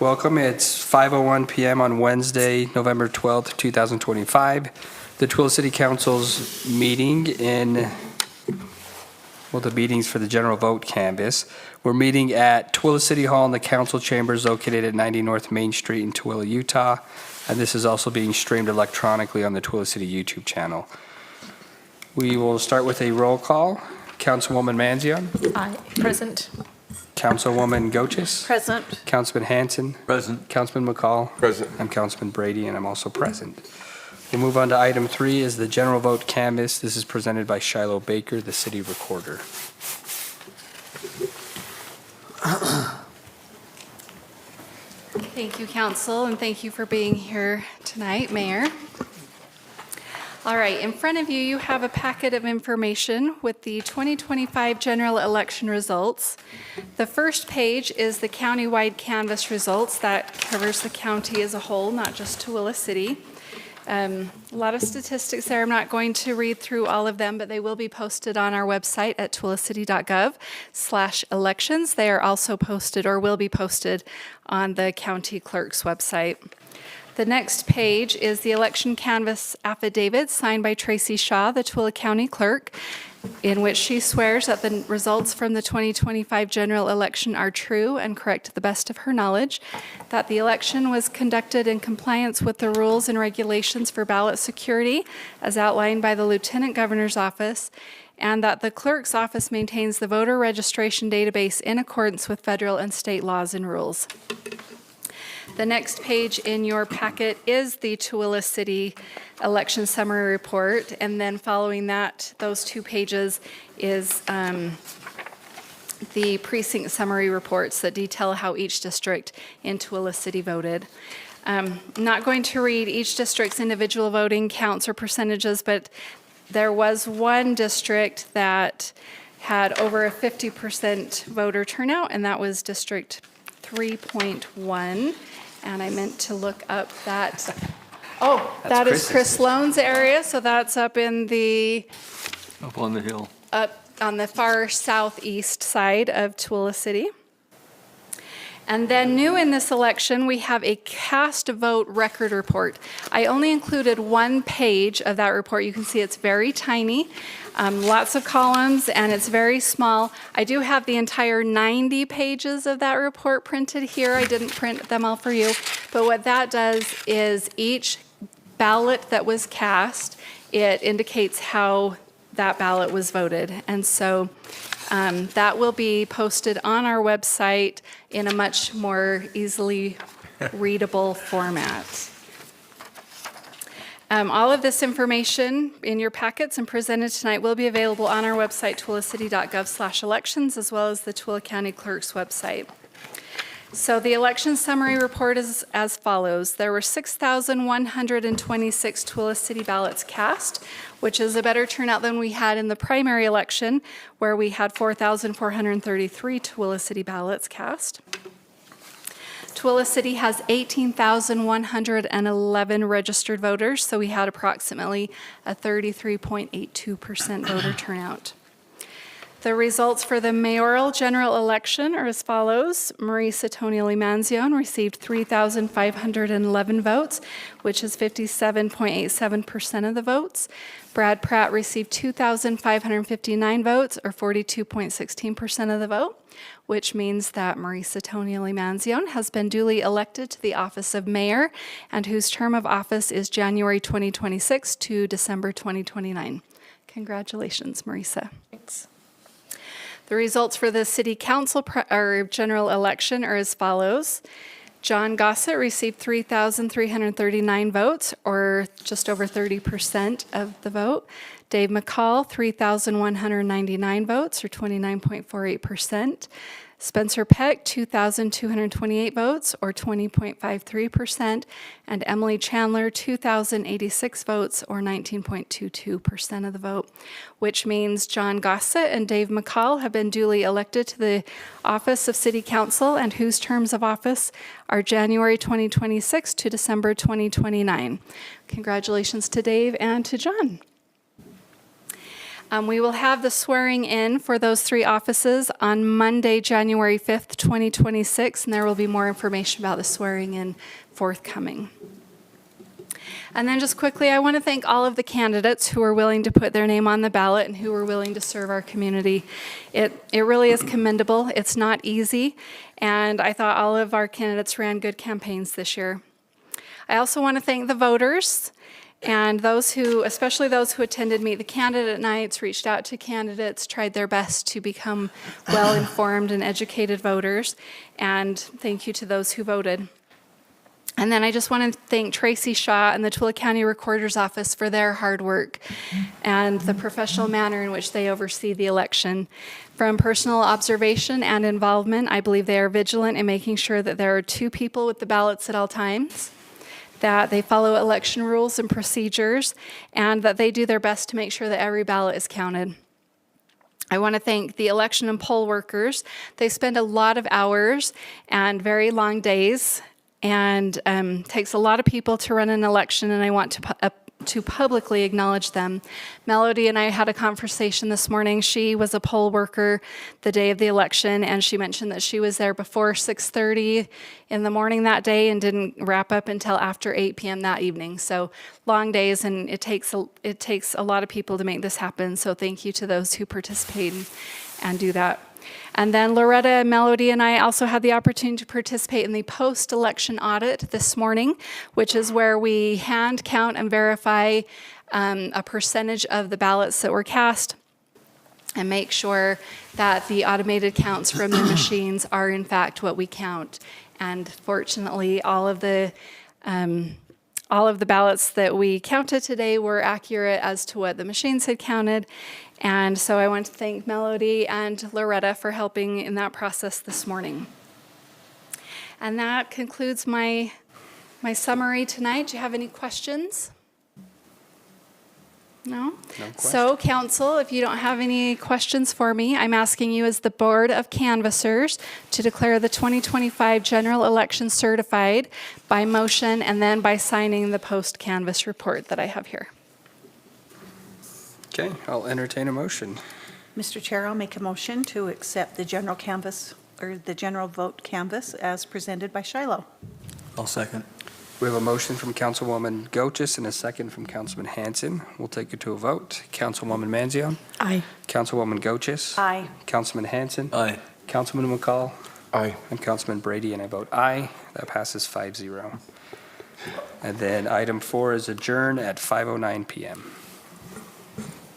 Welcome. It's 5:01 p.m. on Wednesday, November 12th, 2025. The Tooele City Council's meeting the meetings for the general vote canvass. We're meeting at Tooele City Hall in the council chambers located at 90 North Main Street in Tooele, Utah. And this is also being streamed electronically on the Tooele City YouTube channel. We will start with a roll call. Councilwoman Manzion. Aye. Present. Councilwoman Goches. Present. Councilman Hanson. Present. Councilman McCall. Present. I'm Councilman Brady, and I'm also present. We'll move on to item 3 is the general vote canvass. This is presented by Shiloh Baker, the city recorder. Thank you, Council, and thank you for being here tonight, Mayor. All right, in front of you, you have a packet of information with the 2025 general election results. The first page is the county-wide canvass results. That covers the county as a whole, not just Tooele City. A lot of statistics there. I'm not going to read through all of them, but they will be posted on our website at tooelecity.gov/elections. They are also posted or will be posted on the county clerk's website. The next page is the election canvass affidavit signed by Tracy Shaw, the Tooele County Clerk, in which she swears that the results from the 2025 general election are true and correct to the best of her knowledge, that the election was conducted in compliance with the rules and regulations for ballot security as outlined by the Lieutenant Governor's Office, and that the Clerk's Office maintains the voter registration database in accordance with federal and state laws and rules. The next page in your packet is the Tooele City election summary report, and then following that, those 2 pages is the precinct summary reports that detail how each district in Tooele City voted. I'm not going to read each district's individual voting counts or percentages, but there was one district that had over a 50% voter turnout, and that was District 3.1. And I meant to look up that. Oh, that is Chris Sloan's area. So that's up in the. Up on the hill. Up on the far southeast side of Tooele City. And then new in this election, we have a cast vote record report. I only included 1 page of that report. You can see it's very tiny, lots of columns, and it's very small. I do have the entire 90 pages of that report printed here. I didn't print them all for you. But what that does is each ballot that was cast, it indicates how that ballot was voted. And so that will be posted on our website in a much more easily readable format. All of this information in your packets and presented tonight will be available on our website, tooelecity.gov/elections, as well as the Tooele County Clerk's website. So the election summary report is as follows. There were 6,126 Tooele City ballots cast, which is a better turnout than we had in the primary election, where we had 4,433 Tooele City ballots cast. Tooele City has 18,111 registered voters, so we had approximately a 33.82% voter turnout. The results for the mayoral general election are as follows. Marisa Tooele Manzion received 3,511 votes, which is 57.87% of the votes. Brad Pratt received 2,559 votes, or 42.16% of the vote, which means that Marisa Tooele Manzion has been duly elected to the office of mayor, and whose term of office is January 2026 to December 2029. Congratulations, Marisa. Thanks. The results for the city council general election are as follows. John Gossett received 3,339 votes, or just over 30% of the vote. Dave McCall, 3,199 votes, or 29.48%. Spencer Peck, 2,228 votes, or 20.53%, and Emily Chandler, 2,086 votes, or 19.22% of the vote, which means John Gossett and Dave McCall have been duly elected to the office of City Council, and whose terms of office are January 2026 to December 2029. Congratulations to Dave and to John. We will have the swearing in for those 3 offices on Monday, January 5th, 2026, and there will be more information about the swearing in forthcoming. And then just quickly, I want to thank all of the candidates who are willing to put their name on the ballot and who are willing to serve our community. It really is commendable. It's not easy, and I thought all of our candidates ran good campaigns this year. I also want to thank the voters and those who, especially those who attended Meet the Candidate nights, reached out to candidates, tried their best to become well-informed and educated voters, and thank you to those who voted. And then I just want to thank Tracy Shaw and the Tooele County Recorder's Office for their hard work and the professional manner in which they oversee the election. From personal observation and involvement, I believe they are vigilant in making sure that there are 2 people with the ballots at all times, that they follow election rules and procedures, and that they do their best to make sure that every ballot is counted. I want to thank the election and poll workers. They spend a lot of hours and very long days, and takes a lot of people to run an election, and I want to publicly acknowledge them. Melody and I had a conversation this morning. She was a poll worker the day of the election, and she mentioned that she was there before 6:30 in the morning that day and didn't wrap up until after 8 p.m. that evening. So long days, and it takes a lot of people to make this happen. So thank you to those who participate and do that. And then Loretta, Melody, and I also had the opportunity to participate in the post-election audit this morning, which is where we hand count and verify a percentage of the ballots that were cast and make sure that the automated counts from the machines are in fact what we count. And fortunately, all of the ballots that we counted today were accurate as to what the machines had counted. And so I want to thank Melody and Loretta for helping in that process this morning. And that concludes my summary tonight. Do you have any questions? No? So, council, if you don't have any questions for me, I'm asking you as the Board of Canvassers to declare the 2025 general election certified by motion and then by signing the post-canvass report that I have here. Okay, I'll entertain a motion. Mr. Chair, I'll make a motion to accept the general canvass, or the general vote canvass as presented by Shiloh. I'll second. We have a motion from Councilwoman Goches and a second from Councilman Hanson. We'll take it to a vote. Councilwoman Manzione? Aye. Councilwoman Goches? Aye. Councilman Hanson? Aye. Councilman McCall? Aye. And Councilman Brady, and I vote aye. That passes 5-0. And then item 4 is adjourn at 5:09 p.m.